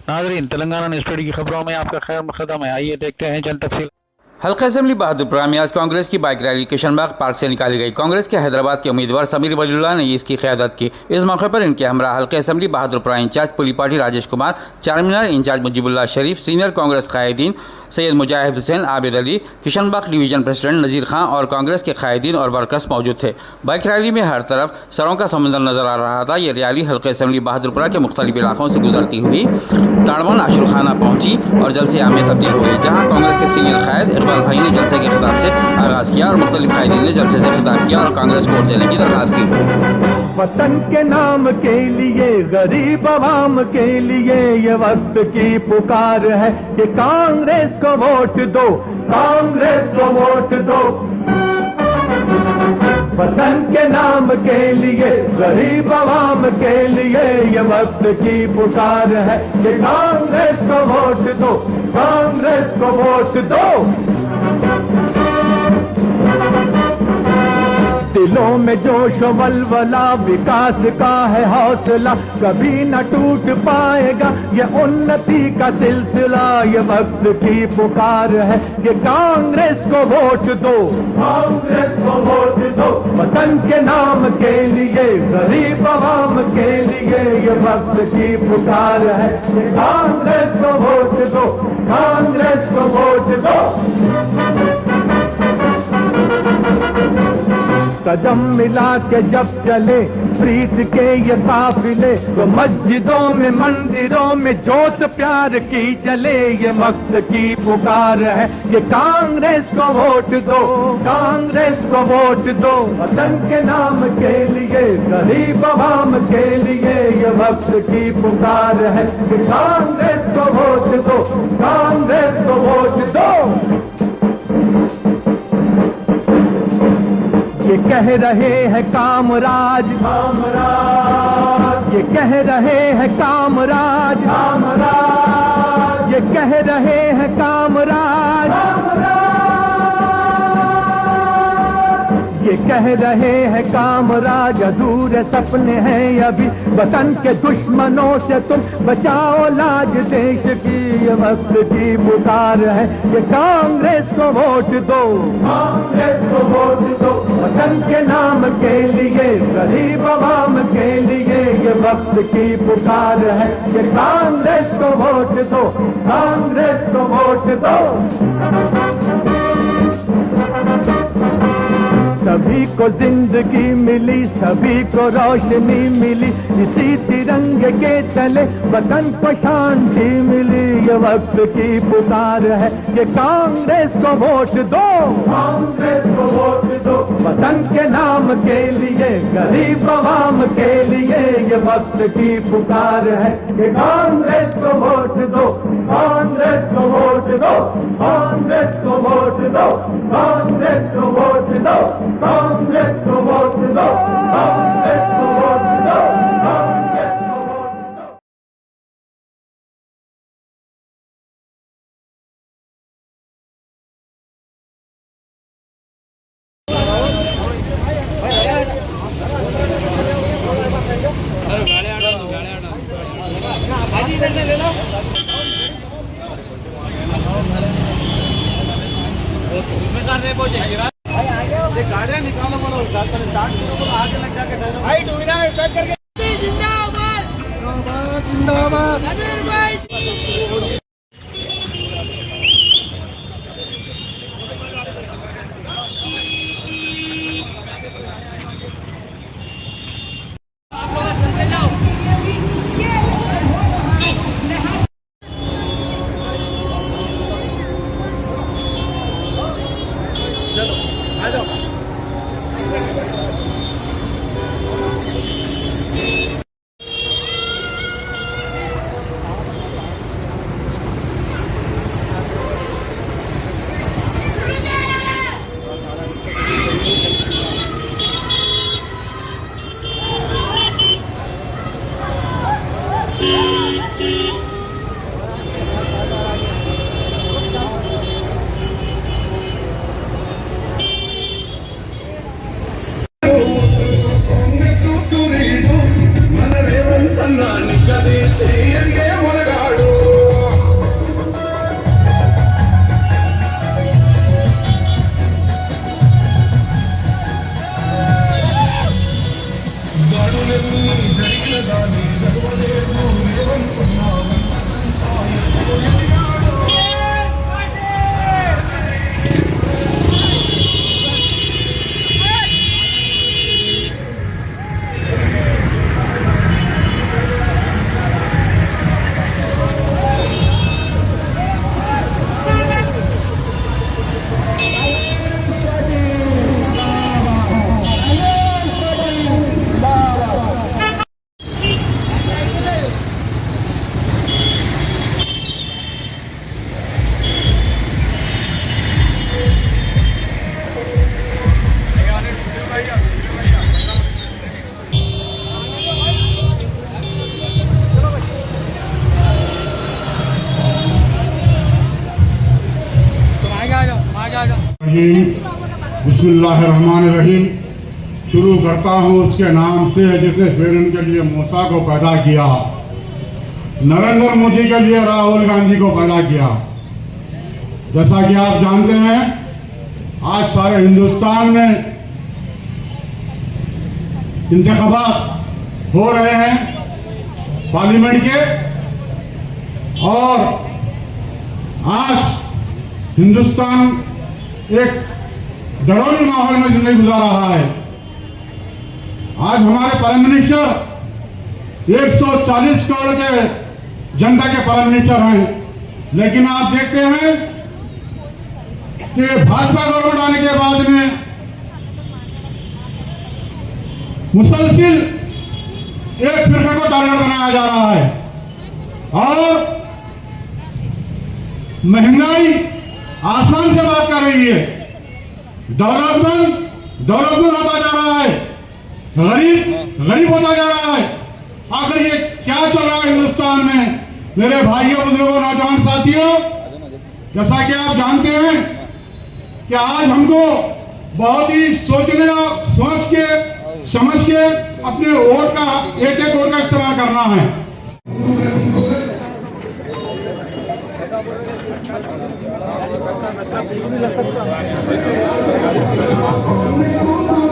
नाजरीन, Telangana news today की खबरों में आपका खैर मकदम है। आइए देखते हैं चंद तफसील। हल्का असेंबली बहादुरपुरा में आज कांग्रेस की बाइक रैली किशनबाग पार्क से निकाली गई। कांग्रेस के हैदराबाद के उम्मीदवार समीर वलीउल्लाह ने इसकी क़यादत की। इस मौके पर इनके हमरा हल्का assembly Bahadurpura incharge Pulipati Rajesh Kumar, Charminar incharge Mujibullah Sharif, senior Congress कायदीन सैयद मुजाहिद हुसैन, आबिद अली, किशनबाग डिवीजन प्रेसिडेंट नज़ीर खां और कांग्रेस के कायदीन और वर्कर्स मौजूद थे। बाइक रैली में हर तरफ सरों का समंदर नजर आ रहा था। ये रैली हल्का असेंबली बहादुरपुरा के मुख्तलिफ इलाकों से गुजरती हुई ताड़वन आशुरखाना पहुंची और जलसे आम में तब्दील हो गई, जहाँ कांग्रेस के सीनियर कायद इकबाल भाई ने जलसे के खिताब से आगाज किया और मुख्तलिफ कायदीन ने जलसे से खिताब किया और कांग्रेस को वोट देने की दरखास्त की। वतन के नाम के लिए, गरीब आवाम के लिए ये वक्त की पुकार है कि कांग्रेस को वोट दो, कांग्रेस को वोट दो। वतन के नाम के लिए, गरीब आवाम के लिए ये वक्त की पुकार है कि कांग्रेस को वोट दो, कांग्रेस को वोट दो। दिलों में जोश वलवला, विकास का है हौसला, कभी न टूट पाएगा ये उन्नति का सिलसिला। ये वक्त की पुकार है कि कांग्रेस को वोट दो, कांग्रेस को वोट दो। वतन के नाम के लिए, गरीब आवाम के लिए ये वक्त की पुकार है कि कांग्रेस को वोट दो, कांग्रेस को वोट दो। कदम मिला के जब चले प्रीत के ये काफिले, तो मस्जिदों में मंदिरों में जोत प्यार की जले। ये वक्त की पुकार है कि कांग्रेस को वोट दो, कांग्रेस को वोट दो। वतन के नाम के लिए, गरीब आवाम के लिए ये वक्त की पुकार है कि कांग्रेस को वोट दो, कांग्रेस को वोट दो। ये कह रहे हैं कामराज, कामराज, ये कह रहे हैं कामराज, कामराज, ये कह रहे हैं कामराज, कामराज, ये कह रहे हैं कामराज। अधूरे सपने हैं अभी, वतन के दुश्मनों से तुम बचाओ लाज देश की। ये वक्त की पुकार है कि कांग्रेस को वोट दो, कांग्रेस को वोट दो। वतन के नाम के लिए, गरीब आवाम के लिए ये वक्त की पुकार है कि कांग्रेस को वोट दो, कांग्रेस को वोट दो। सभी को जिंदगी मिली, सभी को रोशनी मिली, इसी तिरंगे के तले वतन को शांति मिली। ये वक्त की पुकार है कि कांग्रेस को वोट दो, कांग्रेस को वोट दो। वतन के नाम के लिए, गरीब आवाम के लिए ये वक्त की पुकार है कि कांग्रेस को वोट दो, कांग्रेस को वोट दो, कांग्रेस को वोट दो, कांग्रेस को वोट दो, कांग्रेस को वोट दो, कांग्रेस को वोट दो, कांग्रेस को वोट दो। गाड़ियाँ निकालो, बोलो स्टार्ट करो, आगे लग जाके भाई टू व्हीलर स्टार्ट करके। जिंदाबाद जिंदाबाद जिंदाबाद। चलो आ जाओ। बिस्मिल्लाहिर्रहमानिर्रहीम। शुरू करता हूँ उसके नाम से जिसने फिर उनके लिए मूसा को पैदा किया, नरेंद्र मोदी के लिए राहुल गांधी को पैदा किया। जैसा कि आप जानते हैं, आज सारे हिंदुस्तान में इंतखाबात हो रहे हैं पार्लियामेंट के, और आज हिंदुस्तान एक डरावनी माहौल में जिंदगी गुजार रहा है। आज हमारे प्राइम मिनिस्टर 140 करोड़ के जनता के प्राइम मिनिस्टर हैं, लेकिन आप देखते हैं कि भाजपा गवर्नमेंट आने के बाद में मुसलसिल एक फिरके को टारगेट बनाया जा रहा है और महंगाई आसान से बात कर रही है, डेवलपमेंट होता जा रहा है, गरीब होता जा रहा है। आखिर ये क्या चल रहा है हिंदुस्तान में? मेरे भाइयों, बुजुर्गों, नौजवान साथियों, जैसा कि आप जानते हैं कि आज हमको बहुत ही सोच के समझ के अपने वोट का एक वोट का इस्तेमाल करना है। Vamos